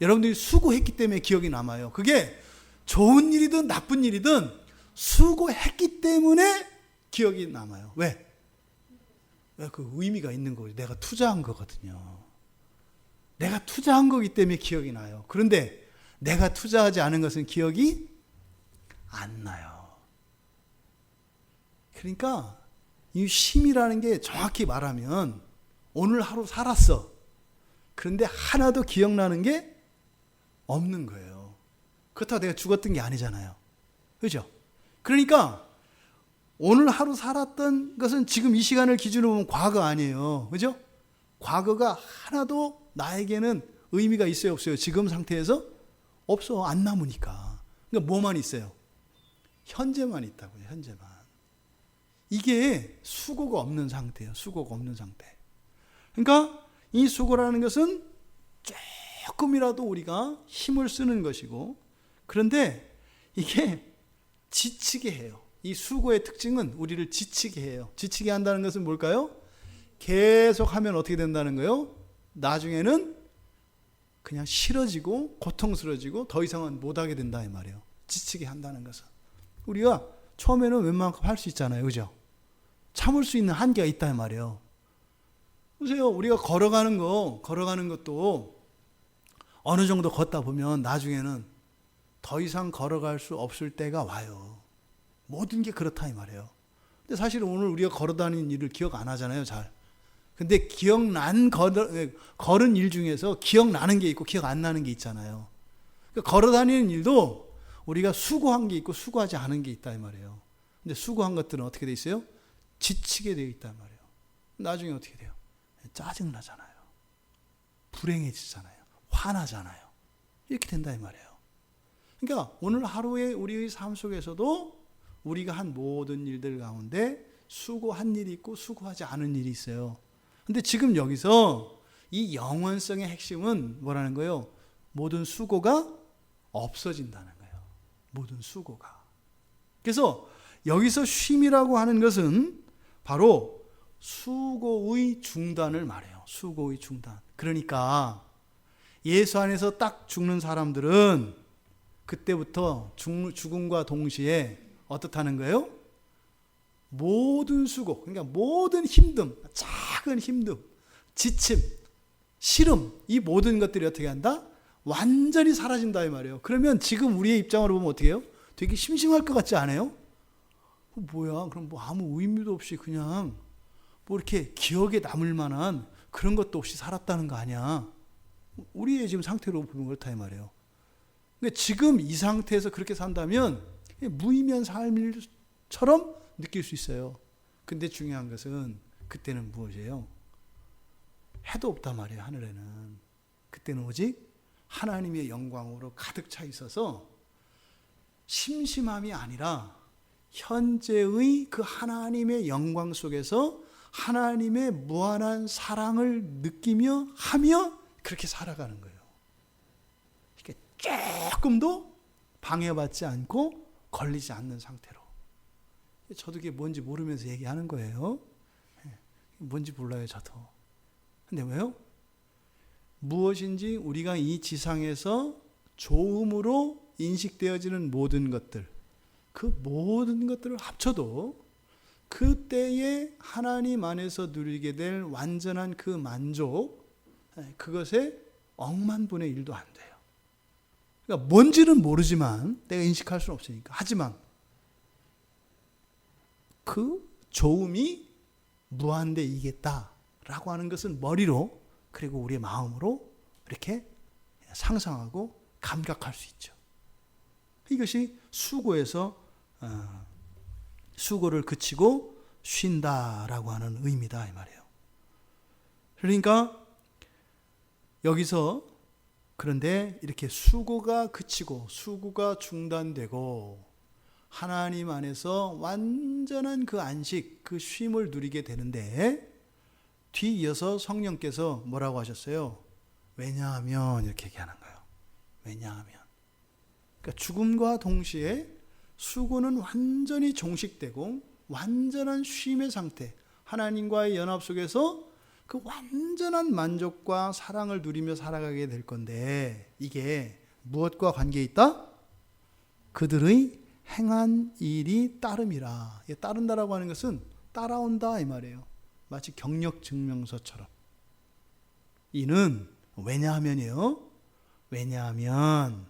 여러분들이 수고했기 때문에 기억이 남아요. 그게 좋은 일이든 나쁜 일이든 수고했기 때문에 기억이 남아요. 왜? 그 의미가 있는 거예요. 내가 투자한 거거든요. 내가 투자한 거기 때문에 기억이 나요. 그런데 내가 투자하지 않은 것은 기억이 안 나요. 그러니까 이 쉼이라는 게 정확히 말하면 오늘 하루 살았어. 그런데 하나도 기억나는 게 없는 거예요. 그렇다고 내가 죽었던 게 아니잖아요. 그죠? 그러니까 오늘 하루 살았던 것은 지금 이 시간을 기준으로 보면 과거 아니에요. 그죠? 과거가 하나도 나에게는 의미가 있어요, 없어요? 지금 상태에서? 없어. 안 남으니까. 그러니까 뭐만 있어요? 현재만 있다고요. 현재만. 이게 수고가 없는 상태예요. 수고가 없는 상태. 그러니까 이 수고라는 것은 조금이라도 우리가 힘을 쓰는 것이고, 그런데 이게 지치게 해요. 이 수고의 특징은 우리를 지치게 해요. 지치게 한다는 것은 뭘까요? 계속 하면 어떻게 된다는 거예요? 나중에는 그냥 싫어지고 고통스러워지고 더 이상은 못하게 된다 이 말이에요. 지치게 한다는 것은. 우리가 처음에는 웬만큼 할 수 있잖아요. 그죠? 참을 수 있는 한계가 있다 이 말이에요. 보세요. 우리가 걸어가는 것도 어느 정도 걷다 보면 나중에는 더 이상 걸어갈 수 없을 때가 와요. 모든 게 그렇다 이 말이에요. 근데 사실 오늘 우리가 걸어다니는 일을 기억 안 하잖아요. 잘. 근데 걸은 일 중에서 기억나는 게 있고 기억 안 나는 게 있잖아요. 그러니까 걸어다니는 일도 우리가 수고한 게 있고 수고하지 않은 게 있다 이 말이에요. 근데 수고한 것들은 어떻게 돼 있어요? 지치게 되어 있단 말이에요. 나중에 어떻게 돼요? 짜증나잖아요. 불행해지잖아요. 화나잖아요. 이렇게 된다 이 말이에요. 그러니까 오늘 하루의 우리의 삶 속에서도 우리가 한 모든 일들 가운데 수고한 일이 있고 수고하지 않은 일이 있어요. 근데 지금 여기서 이 영원성의 핵심은 뭐라는 거예요? 모든 수고가 없어진다는 거예요. 모든 수고가. 그래서 여기서 쉼이라고 하는 것은 바로 수고의 중단을 말해요. 수고의 중단. 그러니까 예수 안에서 딱 죽는 사람들은 그때부터 죽음과 동시에 어떻다는 거예요? 모든 수고, 그러니까 모든 힘듦, 작은 힘듦, 지침, 시름, 이 모든 것들이 어떻게 한다? 완전히 사라진다 이 말이에요. 그러면 지금 우리의 입장으로 보면 어떻게 해요? 되게 심심할 것 같지 않아요? 뭐야? 그럼 뭐 아무 의미도 없이 그냥 뭐 이렇게 기억에 남을 만한 그런 것도 없이 살았다는 거 아니야? 우리의 지금 상태로 보면 그렇다 이 말이에요. 그러니까 지금 이 상태에서 그렇게 산다면 무의미한 삶처럼 느낄 수 있어요. 근데 중요한 것은 그때는 무엇이에요? 해도 없단 말이에요. 하늘에는. 그때는 오직 하나님의 영광으로 가득 차 있어서 심심함이 아니라 현재의 그 하나님의 영광 속에서 하나님의 무한한 사랑을 느끼며 하며 그렇게 살아가는 거예요. 조금도 방해받지 않고 걸리지 않는 상태로. 저도 그게 뭔지 모르면서 얘기하는 거예요. 뭔지 몰라요, 저도. 근데 왜요? 무엇인지 우리가 이 지상에서 좋음으로 인식되어지는 모든 것들, 그 모든 것들을 합쳐도 그때에 하나님 안에서 누리게 될 완전한 그 만족, 그것에 억만분의 1도 안 돼요. 그러니까 뭔지는 모르지만 내가 인식할 수는 없으니까. 하지만 그 좋음이 무한대 이겠다라고 하는 것은 머리로 그리고 우리의 마음으로 이렇게 상상하고 감각할 수 있죠. 이것이 수고에서 수고를 그치고 쉰다라고 하는 의미다 이 말이에요. 그러니까 여기서 그런데 이렇게 수고가 그치고 수고가 중단되고 하나님 안에서 완전한 그 안식, 그 쉼을 누리게 되는데 뒤이어서 성령께서 뭐라고 하셨어요? 왜냐하면 이렇게 얘기하는 거예요. 왜냐하면. 그러니까 죽음과 동시에 수고는 완전히 종식되고 완전한 쉼의 상태, 하나님과의 연합 속에서 그 완전한 만족과 사랑을 누리며 살아가게 될 건데 이게 무엇과 관계 있다? 그들의 행한 일이 따름이라. 따른다라고 하는 것은 따라온다 이 말이에요. 마치 경력 증명서처럼. 이는 왜냐하면이요. 왜냐하면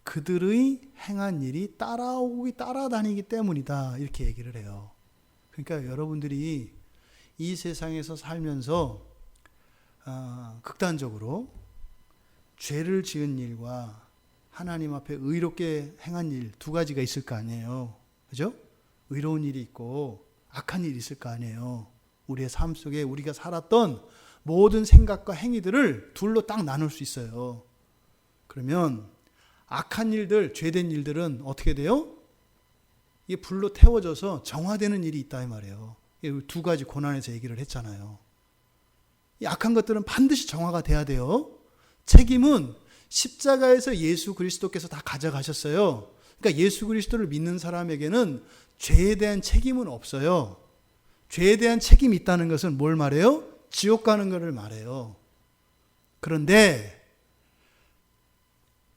그들의 행한 일이 따라다니기 때문이다. 이렇게 얘기를 해요. 그러니까 여러분들이 이 세상에서 살면서 극단적으로 죄를 지은 일과 하나님 앞에 의롭게 행한 일 두 가지가 있을 거 아니에요. 그죠? 의로운 일이 있고 악한 일이 있을 거 아니에요. 우리의 삶 속에 우리가 살았던 모든 생각과 행위들을 둘로 딱 나눌 수 있어요. 그러면 악한 일들, 죄된 일들은 어떻게 돼요? 이게 불로 태워져서 정화되는 일이 있다 이 말이에요. 두 가지 고난에서 얘기를 했잖아요. 이 악한 것들은 반드시 정화가 돼야 돼요. 책임은 십자가에서 예수 그리스도께서 다 가져가셨어요. 그러니까 예수 그리스도를 믿는 사람에게는 죄에 대한 책임은 없어요. 죄에 대한 책임이 있다는 것은 뭘 말해요? 지옥 가는 것을 말해요. 그런데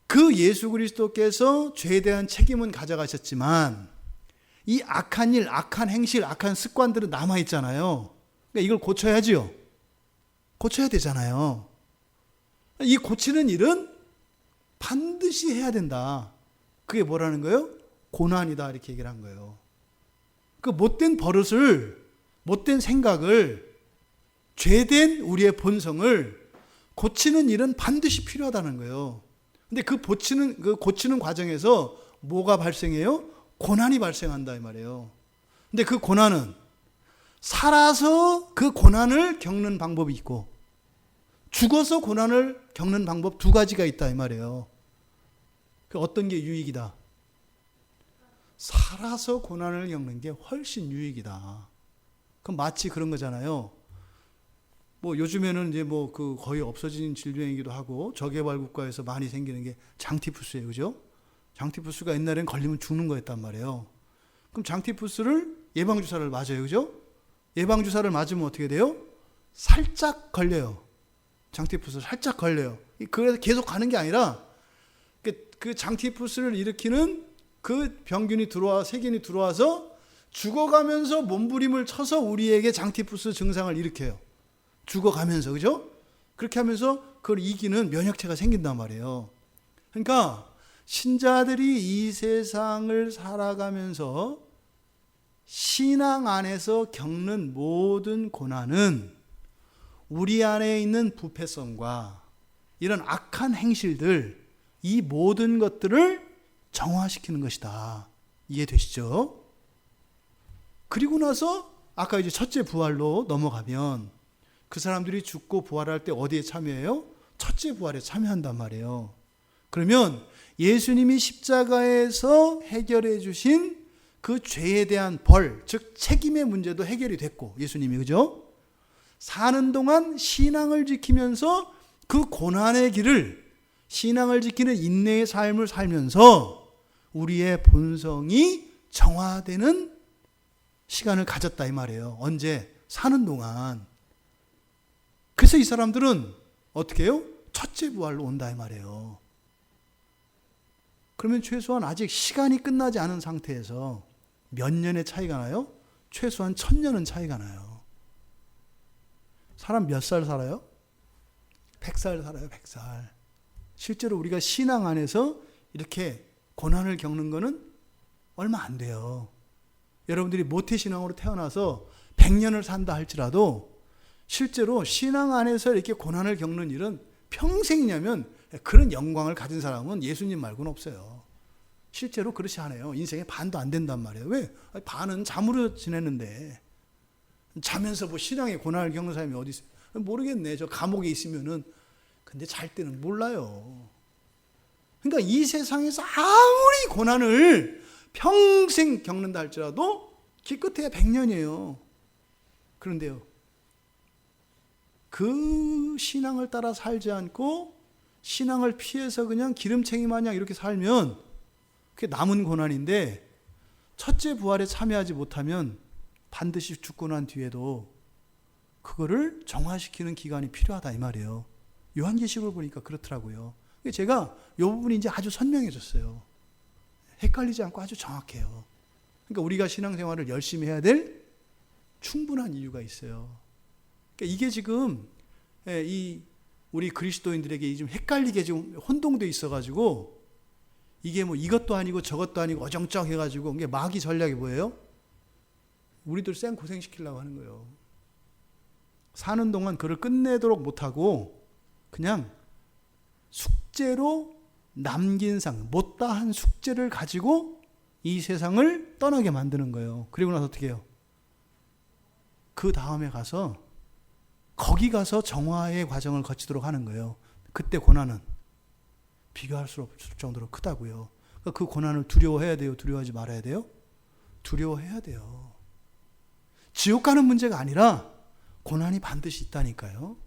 그 예수 그리스도께서 죄에 대한 책임은 가져가셨지만 이 악한 일, 악한 행실, 악한 습관들은 남아있잖아요. 그러니까 이걸 고쳐야지요. 고쳐야 되잖아요. 이 고치는 일은 반드시 해야 된다. 그게 뭐라는 거예요? 고난이다 이렇게 얘기를 한 거예요. 그 못된 버릇을, 못된 생각을, 죄된 우리의 본성을 고치는 일은 반드시 필요하다는 거예요. 근데 그 고치는 과정에서 뭐가 발생해요? 고난이 발생한다 이 말이에요. 근데 그 고난은 살아서 그 고난을 겪는 방법이 있고 죽어서 고난을 겪는 방법 두 가지가 있다 이 말이에요. 어떤 게 유익이다? 살아서 고난을 겪는 게 훨씬 유익이다. 그럼 마치 그런 거잖아요. 뭐 요즘에는 이제 뭐 그 거의 없어진 질병이기도 하고 저개발 국가에서 많이 생기는 게 장티푸스예요, 그죠? 장티푸스가 옛날엔 걸리면 죽는 거였단 말이에요. 그럼 장티푸스를 예방주사를 맞아요, 그죠? 예방주사를 맞으면 어떻게 돼요? 살짝 걸려요. 장티푸스 살짝 걸려요. 그래서 계속 가는 게 아니라 그 장티푸스를 일으키는 그 병균이 세균이 들어와서 죽어가면서 몸부림을 쳐서 우리에게 장티푸스 증상을 일으켜요. 죽어가면서, 그죠? 그렇게 하면서 그걸 이기는 면역체가 생긴단 말이에요. 그러니까 신자들이 이 세상을 살아가면서 신앙 안에서 겪는 모든 고난은 우리 안에 있는 부패성과 이런 악한 행실들, 이 모든 것들을 정화시키는 것이다. 이해되시죠? 그리고 나서 아까 이제 첫째 부활로 넘어가면 그 사람들이 죽고 부활할 때 어디에 참여해요? 첫째 부활에 참여한단 말이에요. 그러면 예수님이 십자가에서 해결해 주신 그 죄에 대한 벌, 즉 책임의 문제도 해결이 됐고 예수님이, 그죠? 사는 동안 신앙을 지키면서 그 고난의 길을, 신앙을 지키는 인내의 삶을 살면서 우리의 본성이 정화되는 시간을 가졌다 이 말이에요. 언제? 사는 동안. 그래서 이 사람들은 어떻게 해요? 첫째 부활로 온다 이 말이에요. 그러면 최소한 아직 시간이 끝나지 않은 상태에서 몇 년의 차이가 나요? 최소한 1000년은 차이가 나요. 사람 몇 살 살아요? 100살 살아요. 100살. 실제로 우리가 신앙 안에서 이렇게 고난을 겪는 거는 얼마 안 돼요. 여러분들이 모태신앙으로 태어나서 100년을 산다 할지라도 실제로 신앙 안에서 이렇게 고난을 겪는 일은 평생이냐면 그런 영광을 가진 사람은 예수님 말고는 없어요. 실제로 그렇지 않아요. 인생의 반도 안 된단 말이에요. 왜? 반은 잠으로 지냈는데 자면서 뭐 신앙의 고난을 겪는 사람이 어디 있어요? 모르겠네. 저 감옥에 있으면은. 근데 잘 때는 몰라요. 그러니까 이 세상에서 아무리 고난을 평생 겪는다 할지라도 기껏해야 100년이에요. 그런데요, 그 신앙을 따라 살지 않고 신앙을 피해서 그냥 기름챙이 마냥 이렇게 살면 그게 남은 고난인데, 첫째 부활에 참여하지 못하면 반드시 죽고 난 뒤에도 그거를 정화시키는 기간이 필요하다 이 말이에요. 요한계시록을 보니까 그렇더라고요. 제가 이 부분이 이제 아주 선명해졌어요. 헷갈리지 않고 아주 정확해요. 그러니까 우리가 신앙생활을 열심히 해야 될 충분한 이유가 있어요. 그러니까 이게 지금 우리 그리스도인들에게 좀 헷갈리게 좀 혼동돼 있어가지고 이게 뭐 이것도 아니고 저것도 아니고 어정쩡해가지고 이게 마귀 전략이 뭐예요? 우리들 쌩 고생시키려고 하는 거예요. 사는 동안 그를 끝내도록 못하고 그냥 숙제로 남긴 못다한 숙제를 가지고 이 세상을 떠나게 만드는 거예요. 그리고 나서 어떻게 해요? 그 다음에 가서 거기 가서 정화의 과정을 거치도록 하는 거예요. 그때 고난은 비교할 수 없을 정도로 크다고요. 그러니까 그 고난을 두려워해야 돼요? 두려워하지 말아야 돼요? 두려워해야 돼요. 지옥 가는 문제가 아니라 고난이 반드시 있다니까요.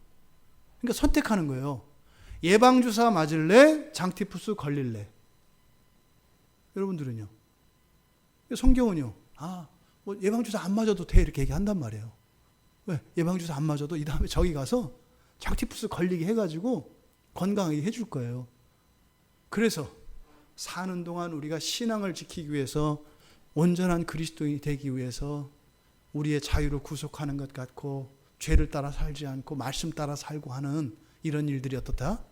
그러니까 선택하는 거예요. 예방주사 맞을래? 장티푸스 걸릴래? 여러분들은요? 성경은요? 뭐 예방주사 안 맞아도 돼 이렇게 얘기한단 말이에요. 왜? 예방주사 안 맞아도 이 다음에 저기 가서 장티푸스 걸리게 해가지고 건강하게 해줄 거예요. 그래서 사는 동안 우리가 신앙을 지키기 위해서 온전한 그리스도인이 되기 위해서 우리의 자유를 구속하는 것 같고 죄를 따라 살지 않고 말씀 따라 살고 하는 이런 일들이 어떻다?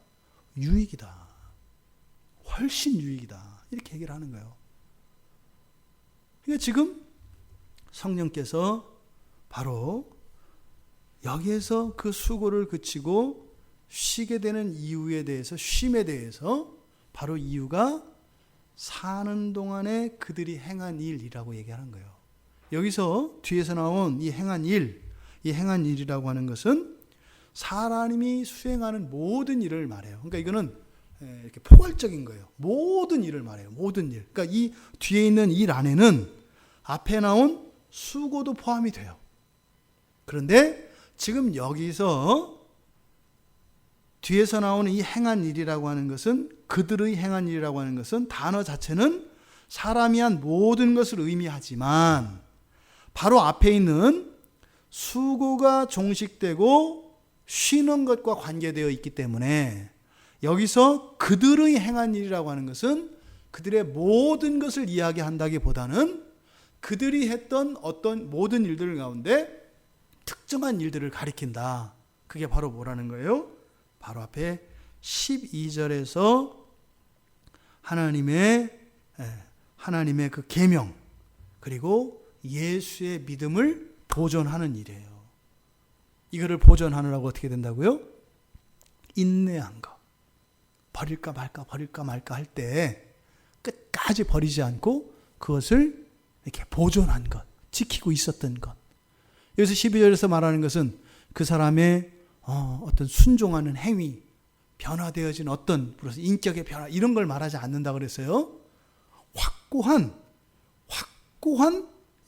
유익이다. 훨씬 유익이다. 이렇게 얘기를 하는 거예요. 그러니까 지금 성령께서 바로 여기에서 그 수고를 그치고 쉬게 되는 이유에 대해서, 쉼에 대해서 바로 이유가 사는 동안에 그들이 행한 일이라고 얘기하는 거예요. 여기서 뒤에서 나온 이 행한 일이라고 하는 것은 사람이 수행하는 모든 일을 말해요. 그러니까 이거는 이렇게 포괄적인 거예요. 모든 일을 말해요. 모든 일. 그러니까 이 뒤에 있는 일 안에는 앞에 나온 수고도 포함이 돼요. 그런데 지금 여기서 뒤에서 나오는 이 행한 일이라고 하는 것은, 그들의 행한 일이라고 하는 것은 단어 자체는 사람이 한 모든 것을 의미하지만 바로 앞에 있는 수고가 종식되고 쉬는 것과 관계되어 있기 때문에 여기서 그들의 행한 일이라고 하는 것은 그들의 모든 것을 이야기한다기보다는 그들이 했던 어떤 모든 일들 가운데 특정한 일들을 가리킨다. 그게 바로 뭐라는 거예요? 바로 앞에 12절에서 하나님의 그 계명, 그리고 예수의 믿음을 보존하는 일이에요. 이거를 보존하느라고 어떻게 된다고요? 인내한 것. 버릴까 말까 할 때 끝까지 버리지 않고 그것을 이렇게 보존한 것, 지키고 있었던 것. 여기서 12절에서 말하는 것은 그 사람의 어떤 순종하는 행위, 변화되어진 어떤 인격의 변화, 이런 걸 말하지 않는다 그랬어요. 확고한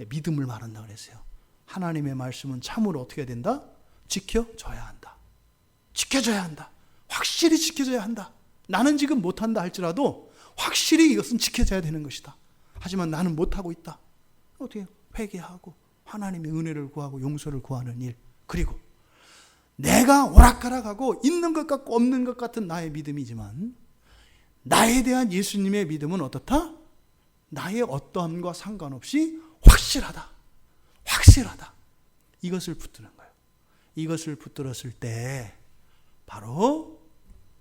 믿음을 말한다 그랬어요. 하나님의 말씀은 참으로 어떻게 된다? 지켜줘야 한다. 지켜줘야 한다. 확실히 지켜줘야 한다. 나는 지금 못한다 할지라도 확실히 이것은 지켜져야 되는 것이다. 하지만 나는 못하고 있다. 어떻게 회개하고 하나님의 은혜를 구하고 용서를 구하는 일. 그리고 내가 오락가락하고 있는 것 같고 없는 것 같은 나의 믿음이지만 나에 대한 예수님의 믿음은 어떻다? 나의 어떠함과 상관없이 확실하다. 확실하다. 이것을 붙드는 거예요. 이것을 붙들었을 때 바로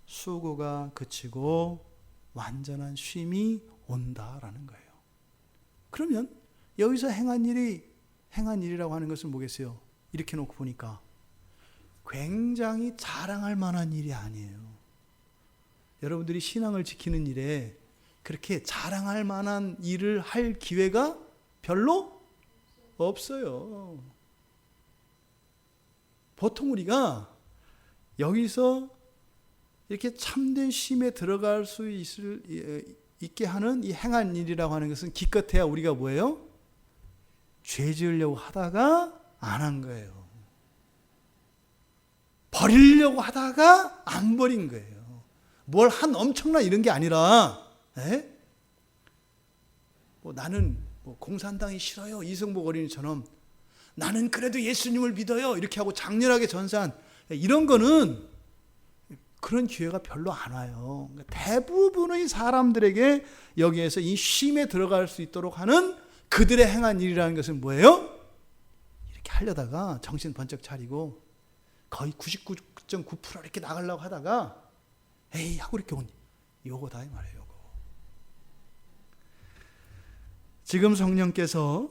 수고가 그치고 완전한 쉼이 온다라는 거예요. 그러면 여기서 행한 일이라고 하는 것은 뭐겠어요? 이렇게 놓고 보니까 굉장히 자랑할 만한 일이 아니에요. 여러분들이 신앙을 지키는 일에 그렇게 자랑할 만한 일을 할 기회가 별로 없어요. 보통 우리가 여기서 이렇게 참된 쉼에 들어갈 수 있게 하는 이 행한 일이라고 하는 것은 기껏해야 우리가 뭐예요? 죄 지으려고 하다가 안 한 거예요. 버리려고 하다가 안 버린 거예요. 뭘 한 엄청난 이런 게 아니라 나는 공산당이 싫어요. 이승복 어린이처럼 나는 그래도 예수님을 믿어요. 이렇게 하고 장렬하게 전사한 이런 거는 그런 기회가 별로 안 와요. 대부분의 사람들에게 여기에서 이 쉼에 들어갈 수 있도록 하는 그들의 행한 일이라는 것은 뭐예요? 이렇게 하려다가 정신 번쩍 차리고 거의 99.9% 이렇게 나가려고 하다가 에이 하고 이렇게 온 요거다 이 말이에요. 요거. 지금 성령께서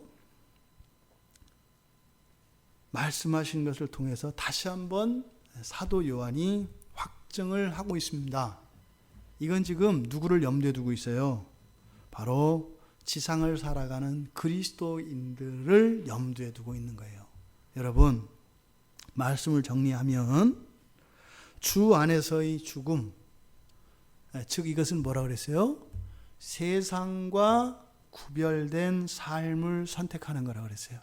말씀하신 것을 통해서 다시 한번 사도 요한이 확증을 하고 있습니다. 이건 지금 누구를 염두에 두고 있어요? 바로 지상을 살아가는 그리스도인들을 염두에 두고 있는 거예요. 여러분, 말씀을 정리하면 주 안에서의 죽음, 즉 이것은 뭐라 그랬어요? 세상과 구별된 삶을 선택하는 거라 그랬어요.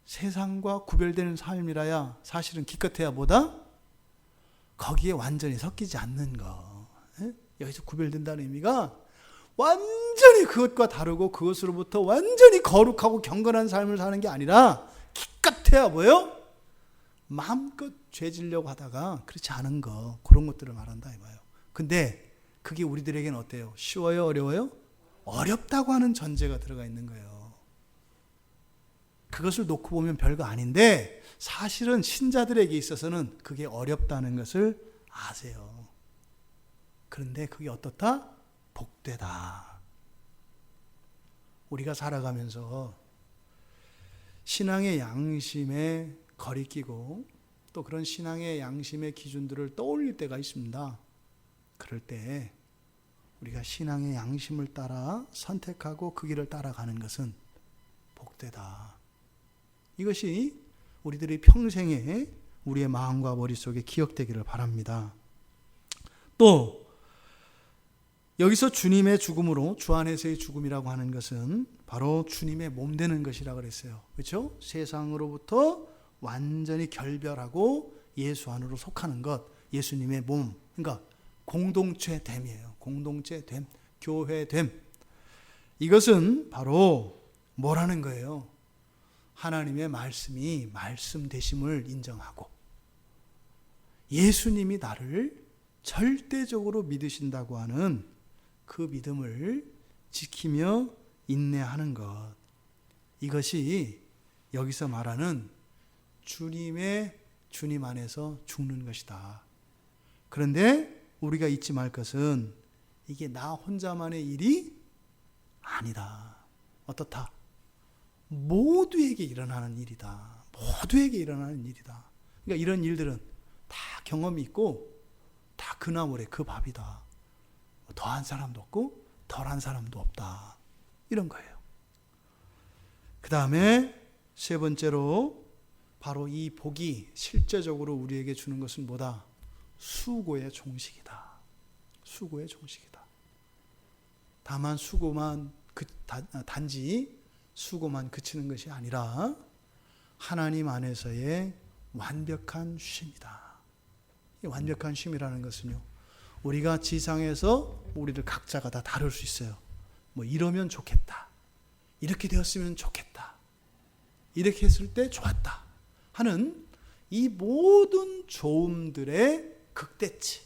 세상과 구별되는 삶이라야 사실은 기껏해야 뭐다? 거기에 완전히 섞이지 않는 거. 여기서 구별된다는 의미가 완전히 그것과 다르고 그것으로부터 완전히 거룩하고 경건한 삶을 사는 게 아니라 기껏해야 뭐예요? 마음껏 죄지려고 하다가 그렇지 않은 거, 그런 것들을 말한다 이거예요. 근데 그게 우리들에게는 어때요? 쉬워요? 어려워요? 어렵다고 하는 전제가 들어가 있는 거예요. 그것을 놓고 보면 별거 아닌데 사실은 신자들에게 있어서는 그게 어렵다는 것을 아세요. 그런데 그게 어떻다? 복되다. 우리가 살아가면서 신앙의 양심에 거리끼고 또 그런 신앙의 양심의 기준들을 떠올릴 때가 있습니다. 그럴 때 우리가 신앙의 양심을 따라 선택하고 그 길을 따라가는 것은 복되다. 이것이 우리들의 평생에 우리의 마음과 머릿속에 기억되기를 바랍니다. 또 여기서 주님의 죽음으로 주 안에서의 죽음이라고 하는 것은 바로 주님의 몸 되는 것이라고 그랬어요. 그렇죠? 세상으로부터 완전히 결별하고 예수 안으로 속하는 것, 예수님의 몸, 그러니까 공동체됨이에요. 공동체됨, 교회됨. 이것은 바로 뭐라는 거예요? 하나님의 말씀이 말씀 되심을 인정하고 예수님이 나를 절대적으로 믿으신다고 하는 그 믿음을 지키며 인내하는 것. 이것이 여기서 말하는 주님 안에서 죽는 것이다. 그런데 우리가 잊지 말 것은 이게 나 혼자만의 일이 아니다. 어떻다? 모두에게 일어나는 일이다. 모두에게 일어나는 일이다. 그러니까 이런 일들은 다 경험이 있고 다 그 나물에 그 밥이다. 더한 사람도 없고 덜한 사람도 없다. 이런 거예요. 그 다음에 세 번째로 바로 이 복이 실제적으로 우리에게 주는 것은 뭐다? 수고의 종식이다. 수고의 종식이다. 다만 수고만 단지 수고만 그치는 것이 아니라 하나님 안에서의 완벽한 쉼이다. 이 완벽한 쉼이라는 것은요, 우리가 지상에서 우리를 각자가 다 다룰 수 있어요. 뭐 이러면 좋겠다. 이렇게 되었으면 좋겠다. 이렇게 했을 때 좋았다. 하는 이 모든 좋음들의 극대치,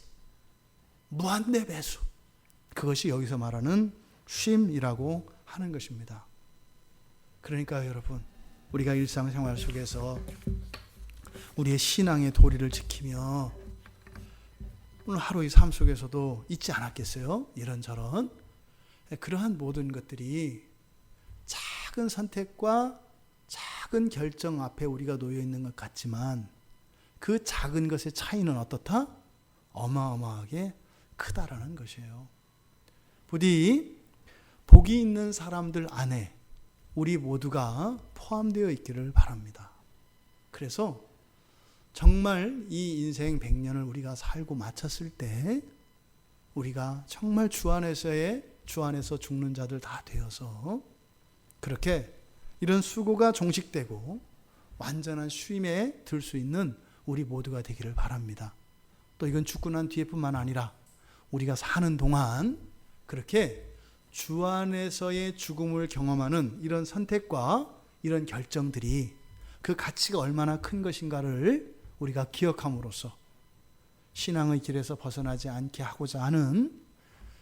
무한대 배수. 그것이 여기서 말하는 쉼이라고 하는 것입니다. 그러니까 여러분, 우리가 일상생활 속에서 우리의 신앙의 도리를 지키며 오늘 하루의 삶 속에서도 있지 않았겠어요? 이런저런 그러한 모든 것들이 작은 선택과 작은 결정 앞에 우리가 놓여 있는 것 같지만 그 작은 것의 차이는 어떻다? 어마어마하게 크다라는 것이에요. 부디 복이 있는 사람들 안에 우리 모두가 포함되어 있기를 바랍니다. 그래서 정말 이 인생 100년을 우리가 살고 마쳤을 때 우리가 정말 주 안에서 죽는 자들 다 되어서 그렇게 이런 수고가 종식되고 완전한 쉼에 들 수 있는 우리 모두가 되기를 바랍니다. 또 이건 죽고 난 뒤에뿐만 아니라 우리가 사는 동안 그렇게 주 안에서의 죽음을 경험하는 이런 선택과 이런 결정들이 그 가치가 얼마나 큰 것인가를 우리가 기억함으로써 신앙의 길에서 벗어나지 않게 하고자 하는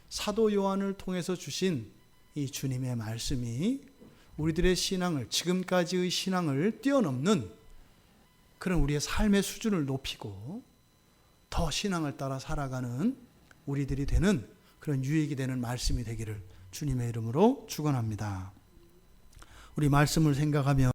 사도 요한을 통해서 주신 이 주님의 말씀이 우리들의 신앙을, 지금까지의 신앙을 뛰어넘는 그런 우리의 삶의 수준을 높이고 더 신앙을 따라 살아가는 우리들이 되는 그런 유익이 되는 말씀이 되기를 주님의 이름으로 축원합니다. 우리 말씀을 생각하며